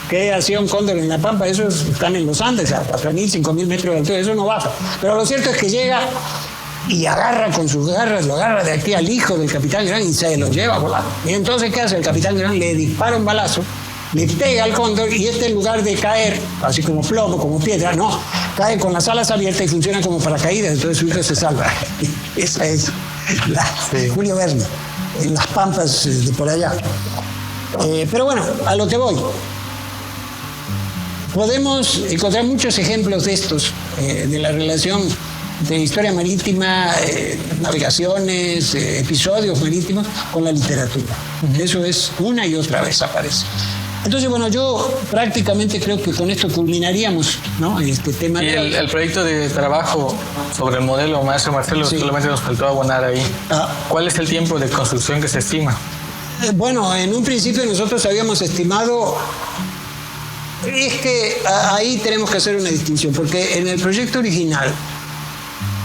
¿Qué hacía un cóndor en la Pampa? Esos están en los Andes, a 4.000, 5.000 metros de altura, eso no baja. Pero lo cierto es que llega y agarra con sus garras, lo agarra de aquí al hijo del Capitán Grant y se lo lleva volando. Y entonces, ¿qué hace? El Capitán Grant le dispara un balazo, le pega al cóndor y en lugar de caer, así como plomo, como piedra, no, cae con las alas abiertas y funciona como paracaídas, entonces su hijo se salva. Esa es Julio Verne, en las pampas de por allá. Pero bueno, a lo que voy. Podemos encontrar muchos ejemplos de estos, de la relación de historia marítima, navegaciones, episodios marítimos con la literatura. Eso es una y otra vez aparece. Entonces, bueno, yo prácticamente creo que con esto culminaríamos, ¿no? Este tema. Y el proyecto de trabajo sobre el modelo, maestro Marcelo, solamente nos faltó abonar ahí. ¿Cuál es el tiempo de construcción que se estima? Bueno, en un principio nosotros habíamos estimado. Es que ahí tenemos que hacer una distinción, porque en el proyecto original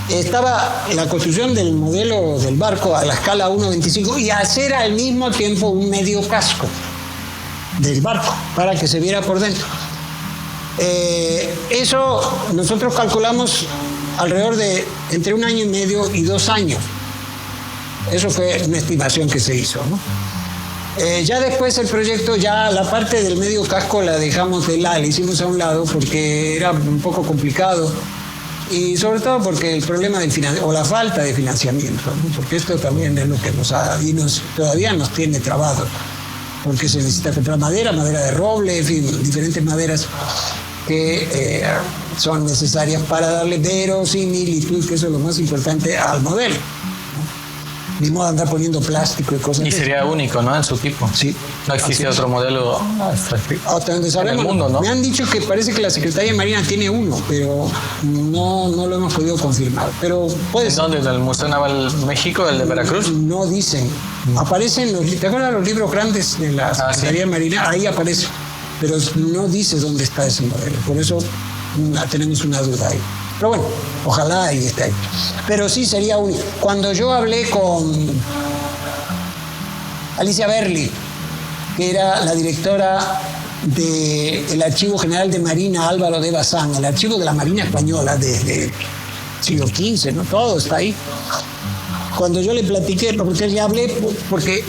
estaba la construcción del modelo del barco a la escala 1.25 y hacer al mismo tiempo un medio casco del barco para que se viera por dentro. Eso nosotros calculamos alrededor de entre 1 año y medio y 2 años. Eso fue una estimación que se hizo, ¿no? Ya después el proyecto, ya la parte del medio casco la dejamos de lado, la hicimos a un lado porque era un poco complicado y sobre todo porque el problema del o la falta de financiamiento, ¿no? Porque esto también es lo que todavía nos tiene trabados, porque se necesita comprar madera de roble, en fin, diferentes maderas que son necesarias para darle verosimilitud, que eso es lo más importante, al modelo. Ni modo de andar poniendo plástico y cosas. Y sería único, ¿no? En su tipo. Sí. No existe otro modelo hasta donde sabemos, en el mundo, ¿no? Me han dicho que parece que la Secretaría de Marina tiene uno, pero no lo hemos podido confirmar. Pero puede ser. ¿Dónde? ¿En el Museo Naval México, el de Veracruz? No dicen. Aparecen ¿te acuerdas los libros grandes de la Secretaría de Marina? Ahí aparece. pero no dice dónde está ese modelo. Por eso tenemos una duda ahí. Pero bueno, ojalá ahí esté ahí. Pero sí sería único. Cuando yo hablé con Alicia Berli, que era la directora del Archivo General de Marina Álvaro de Bazán, el archivo de la Marina Española desde el siglo XV, ¿no? Todo está ahí. Cuando yo le platiqué, porque le hablé, porque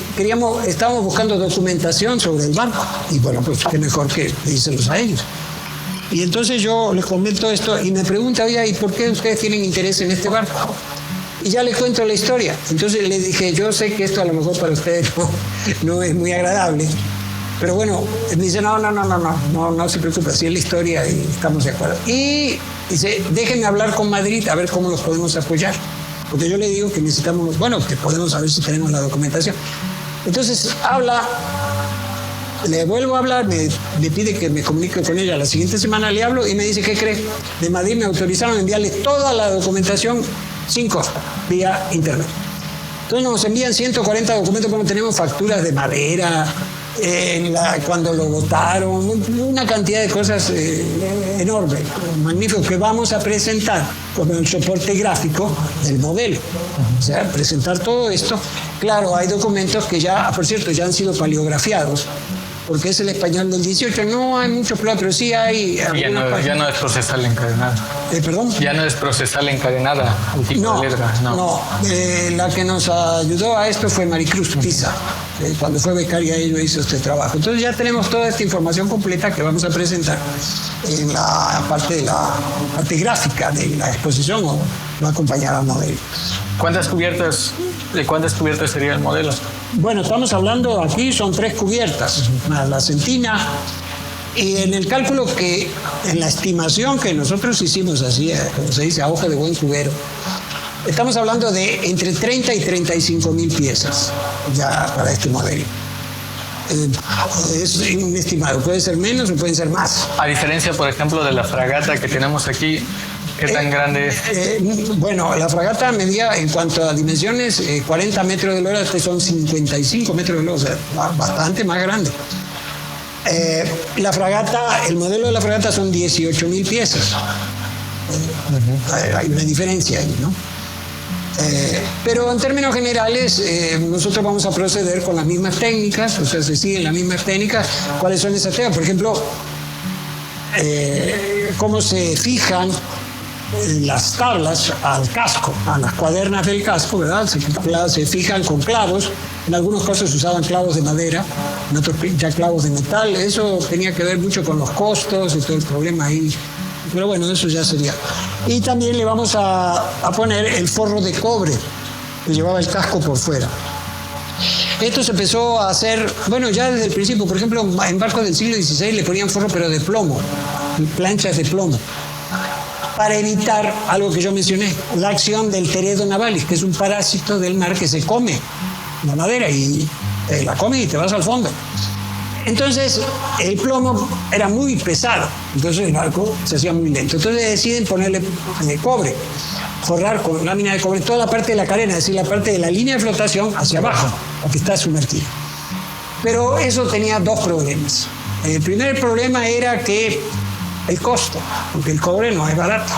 estábamos buscando documentación sobre el barco, y bueno, pues qué mejor que díselos a ellos. Y entonces yo les comento esto y me pregunta, oye, ¿y por qué ustedes tienen interés en este barco? Y ya les cuento la historia. Entonces le dije, yo sé que esto a lo mejor para ustedes no es muy agradable, pero bueno, me dice, no se preocupe, así es la historia y estamos de acuerdo. Y dice, déjenme hablar con Madrid a ver cómo los podemos apoyar. Porque yo le digo que necesitamos, bueno, que podemos saber si tenemos la documentación. Entonces habla, le vuelvo a hablar, me pide que me comunique con ella. La siguiente semana le hablo y me dice, ¿qué cree? De Madrid me autorizaron a enviarle toda la documentación sin costo, vía internet. Entonces nos envían 140 documentos, como tenemos facturas de madera, cuando lo votaron, una cantidad de cosas enorme, magnífico, que vamos a presentar como el soporte gráfico del modelo. O sea, presentar todo esto. Claro, hay documentos que ya, por cierto, ya han sido paleografiados, porque es el español del 18, no hay mucho problema, pero sí hay... Ya no es procesal encadenada. ¿Perdón? Ya no es procesal encadenada, el tipo de letra. No. La que nos ayudó a esto fue Maricruz Pisa. Cuando fue becaria ella hizo este trabajo. Entonces ya tenemos toda esta información completa que vamos a presentar en la parte gráfica de la exposición, o va a acompañar al modelo. ¿De cuántas cubiertas sería el modelo? Bueno, estamos hablando aquí, son 3 cubiertas, más la centina, y en el cálculo en la estimación que nosotros hicimos así, como se dice, a hoja de buen cubero, estamos hablando de entre 30 y 35 mil piezas ya para este modelo. Es un estimado, puede ser menos o pueden ser más. A diferencia, por ejemplo, de la fragata que tenemos aquí, ¿qué tan grande es? Bueno, la fragata medía, en cuanto a dimensiones, 40 metros de lora, son 55 metros de lora, o sea, bastante más grande. El modelo de la fragata son 18 mil piezas. Hay una diferencia ahí, ¿no? Pero en términos generales, nosotros vamos a proceder con las mismas técnicas, o sea, se siguen las mismas técnicas. ¿Cuáles son esas técnicas? Por ejemplo, cómo se fijan las tablas al casco, a las cuadernas del casco, ¿verdad? Se fijan con clavos. En algunos casos se usaban clavos de madera, en otros ya clavos de metal. Eso tenía que ver mucho con los costos y todo el problema ahí. Pero bueno, eso ya sería. Y también le vamos a poner el forro de cobre que llevaba el casco por fuera. Esto se empezó a hacer, bueno, ya desde el principio. Por ejemplo, en barcos del siglo XVI le ponían forro, pero de plomo, planchas de plomo, para evitar algo que yo mencioné, la acción del teredo navalis, que es un parásito del mar que se come la madera y la come y te vas al fondo. Entonces, el plomo era muy pesado, entonces el barco se hacía muy lento. Entonces deciden ponerle cobre, forrar con lámina de cobre toda la parte de la carena, es decir, la parte de la línea de flotación hacia abajo, la que está sumergida. Pero eso tenía 2 problemas. El primer problema era que el costo, porque el cobre no es barato.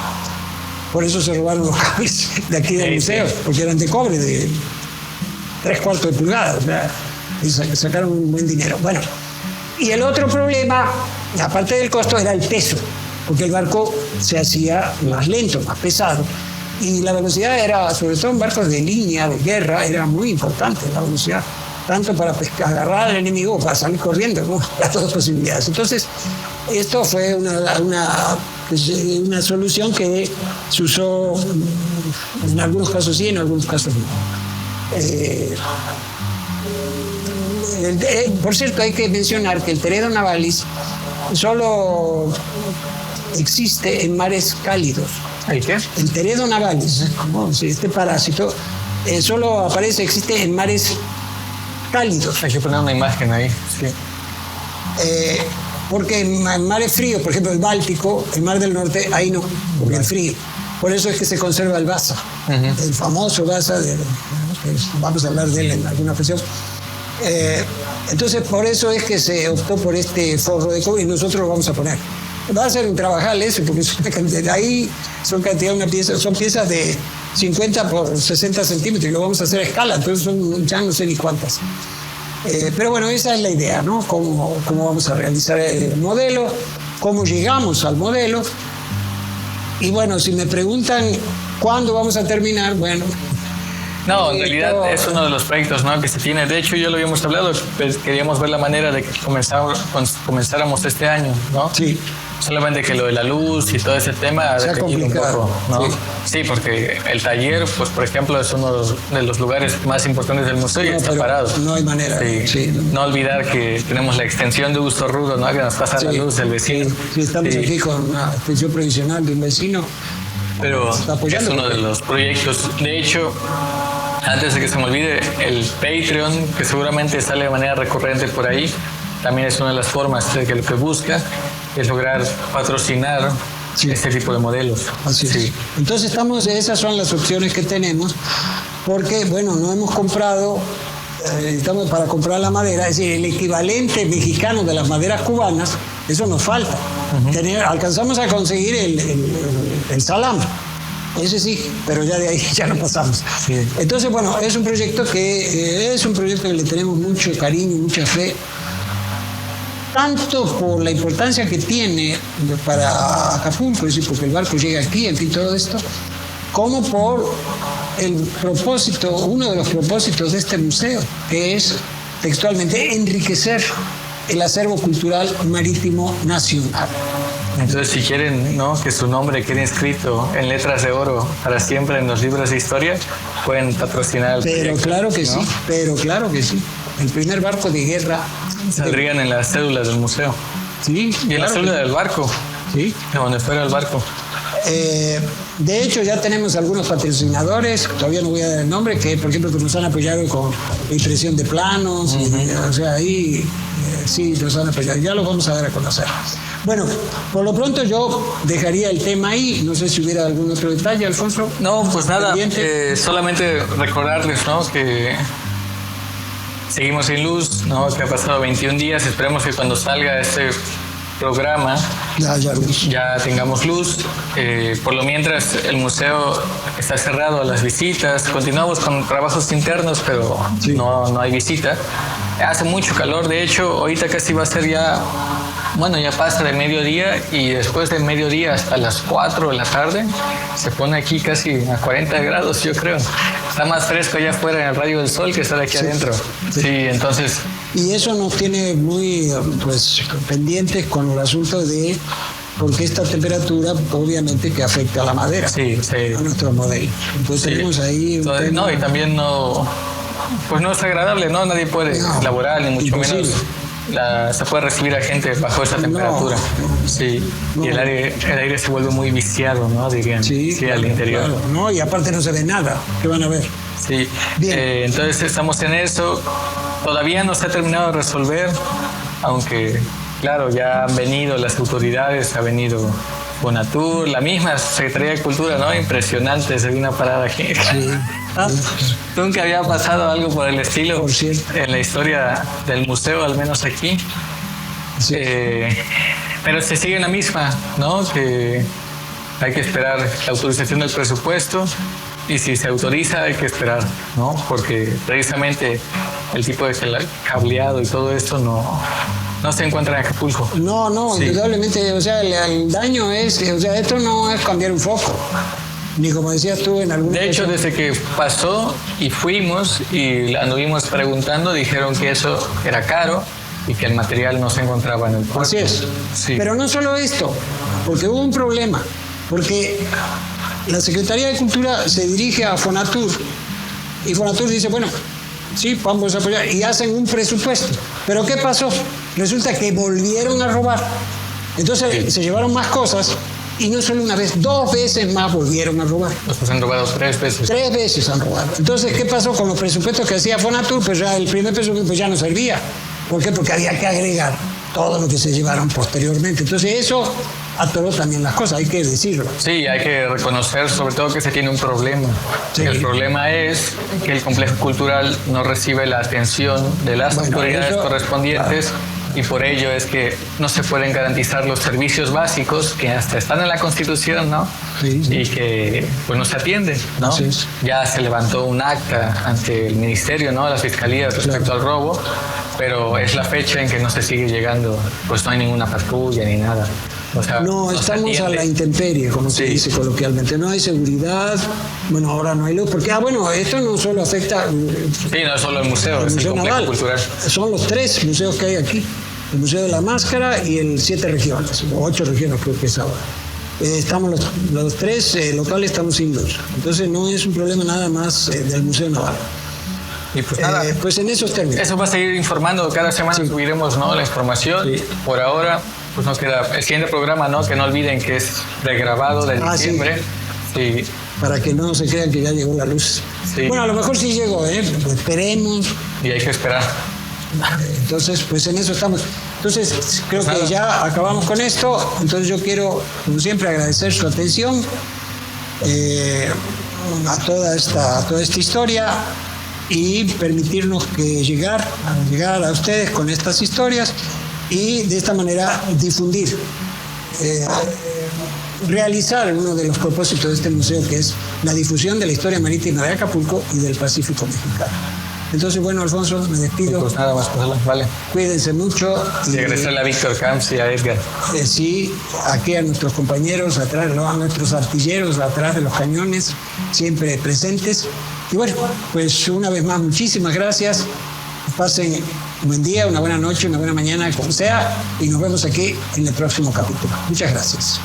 Por eso se robaron los cables de aquí del museo, porque eran de cobre de 3/4 de pulgada, o sea, y sacaron un buen dinero. Bueno, y el otro problema, aparte del costo, era el peso, porque el barco se hacía más lento, más pesado, y la velocidad era, sobre todo en barcos de línea, de guerra, era muy importante la velocidad, tanto para agarrar al enemigo o para salir corriendo, ¿no? Las 2 posibilidades. Entonces, esto fue una solución que se usó en algunos casos sí, en algunos casos no. Por cierto, hay que mencionar que el teredo navalis solo existe en mares cálidos. ¿El qué? El teredo navalis, este parásito, solo existe en mares cálidos. Hay que poner una imagen ahí. Sí. Porque en mares fríos, por ejemplo el Báltico, el Mar del Norte, ahí no, porque es frío. Por eso es que se conserva el Vasa, el famoso Vasa, vamos a hablar de él en alguna ocasión. Entonces, por eso es que se optó por este forro de cobre y nosotros lo vamos a poner. Va a ser un trabajal eso, porque ahí son piezas de 50 por 60 centímetros y lo vamos a hacer a escala, entonces ya no sé ni cuántas. Pero bueno, esa es la idea, ¿no? Cómo vamos a realizar el modelo, cómo llegamos al modelo. Y bueno, si me preguntan cuándo vamos a terminar, bueno... No, en realidad es uno de los proyectos, ¿no?, que se tiene. De hecho, ya lo habíamos hablado, pues queríamos ver la manera de que comenzáramos este año, ¿no? Sí. Solamente que lo de la luz y todo ese tema ha requerido un poco, ¿no? Sí, porque el taller, pues por ejemplo, es uno de los lugares más importantes del museo y está parado. No hay manera. Sí. No olvidar que tenemos la extensión de Augusto Rudo, ¿no?, que nos pasa la luz del vecino. Sí, estamos aquí con una extensión provisional de un vecino. Pero es uno de los proyectos. De hecho, antes de que se me olvide, el Patreon, que seguramente sale de manera recurrente por ahí, también es una de las formas de que lo que busca es lograr patrocinar este tipo de modelos. Así es. Entonces esas son las opciones que tenemos, porque bueno, no hemos comprado, estamos para comprar la madera, es decir, el equivalente mexicano de las maderas cubanas, eso nos falta. Alcanzamos a conseguir el salam. Ese sí, pero ya de ahí ya no pasamos. Sí. Entonces, bueno, es un proyecto que le tenemos mucho cariño, mucha fe, tanto por la importancia que tiene para Acapulco, es decir, porque el barco llega aquí, en fin, todo esto, como por uno de los propósitos de este museo, que es textualmente enriquecer el acervo cultural marítimo nacional. Entonces, si quieren, ¿no?, que su nombre quede inscrito en letras de oro para siempre en los libros de historia, pueden patrocinar el proyecto. Claro que sí, pero claro que sí. El primer barco de guerra saldrían en las cédulas del museo. Sí. Y en la cédula del barco. Sí. De donde fuera el barco. De hecho, ya tenemos algunos patrocinadores, todavía no voy a dar el nombre, que por ejemplo que nos han apoyado con impresión de planos, o sea, ahí sí nos han apoyado, ya los vamos a dar a conocer. Bueno, por lo pronto yo dejaría el tema ahí, no sé si hubiera algún otro detalle, Alfonso. No, pues nada, solamente recordarles, ¿no?, que seguimos sin luz, ¿no?, que ha pasado 21 días, esperemos que cuando salga este programa ya tengamos luz. Por lo mientras el museo está cerrado a las visitas, continuamos con trabajos internos, pero no hay visita. Hace mucho calor, de hecho ahorita casi va a ser ya pasa de mediodía, y después de mediodía hasta las 4 de la tarde se pone aquí casi a 40 grados, yo creo. Está más fresco allá afuera en el rayo del sol que estar aquí adentro. Sí, entonces... Y eso nos tiene muy pendientes con el asunto de, porque esta temperatura obviamente que afecta a la madera, a nuestro modelo. Entonces tenemos ahí... y también no es agradable, ¿no? Nadie puede laborar, ni mucho menos se puede recibir a gente bajo esa temperatura. Y el aire se vuelve muy viciado, ¿no? Dirían. Al interior. Claro. No, y aparte no se ve nada. ¿Qué van a ver? Sí. Entonces estamos en eso. Todavía no se ha terminado de resolver, aunque, claro, ya han venido las autoridades, ha venido Fonatur, la misma Secretaría de Cultura, ¿no? Impresionante, se vino a parar aquí. Nunca había pasado algo por el estilo en la historia del museo, al menos aquí. Pero se sigue en la misma, ¿no? Que hay que esperar la autorización del presupuesto, y si se autoriza hay que esperar, ¿no? Porque precisamente el tipo de cableado y todo esto no se encuentra en Acapulco. Indudablemente, o sea, el daño es, o sea, esto no es cambiar un foco, ni como decías tú en algún... De hecho, desde que pasó y fuimos y anduvimos preguntando, dijeron que eso era caro y que el material no se encontraba en el puerto. Así es. Pero no solo esto, porque hubo un problema, porque la Secretaría de Cultura se dirige a Fonatur y Fonatur dice, bueno, sí, vamos a apoyar, y hacen un presupuesto. ¿Pero qué pasó? Resulta que volvieron a robar. Entonces se llevaron más cosas, y no solo una vez, 2 veces más volvieron a robar. Pues han robado 3 veces. 3 veces han robado. Entonces, ¿qué pasó con los presupuestos que hacía Fonatur? Pues ya el primer presupuesto ya no servía. ¿Por qué? Porque había que agregar todo lo que se llevaron posteriormente. Entonces eso atoró también las cosas, hay que decirlo. Sí, hay que reconocer sobre todo que se tiene un problema. Sí. El problema es que el complejo cultural no recibe la atención de las autoridades correspondientes. Claro. Y por ello es que no se pueden garantizar los servicios básicos que hasta están en la Constitución, ¿no? Sí, sí. Y que pues no se atienden, ¿no? Sí, sí. Ya se levantó un acta ante el Ministerio, ¿no? La Fiscalía respecto al robo, pero es la fecha en que no se sigue llegando, pues no hay ninguna patrulla ni nada. O sea, no, estamos a la intemperie, como se dice coloquialmente. No hay seguridad, bueno, ahora no hay luz, porque, bueno, esto no solo afecta... Sí, no es solo el museo, es el complejo naval cultural. Son los 3 museos que hay aquí, el Museo de la Máscara y el 7 regiones, o 8 regiones creo que es ahora. Estamos los 3 locales estamos sin luz, entonces no es un problema nada más del Museo Naval. Y pues nada, pues en esos términos. Eso va a seguir informando, cada semana subiremos, ¿no?, la información. Sí. Por ahora, pues nos queda el siguiente programa, ¿no?, que no olviden que es regrabado de diciembre. Sí. Para que no se crean que ya llegó la luz. Sí. Bueno, a lo mejor sí llegó, pues esperemos. Y hay que esperar. Entonces, pues en eso estamos. Entonces, creo que ya acabamos con esto. Entonces yo quiero, como siempre, agradecer su atención a toda esta historia y permitirnos llegar a ustedes con estas historias y de esta manera difundir, realizar uno de los propósitos de este museo, que es la difusión de la historia marítima de Acapulco y del Pacífico mexicano. Entonces, bueno, Alfonso, me despido. Pues nada más, vale. Cuídense mucho. Y agradecerle a Víctor Camps y a Edgar. Sí, aquí a nuestros compañeros, atrás, a nuestros artilleros, atrás de los cañones, siempre presentes. Y bueno, pues una vez más, muchísimas gracias. Pasen un buen día, una buena noche, una buena mañana, como sea, y nos vemos aquí en el próximo capítulo. Muchas gracias.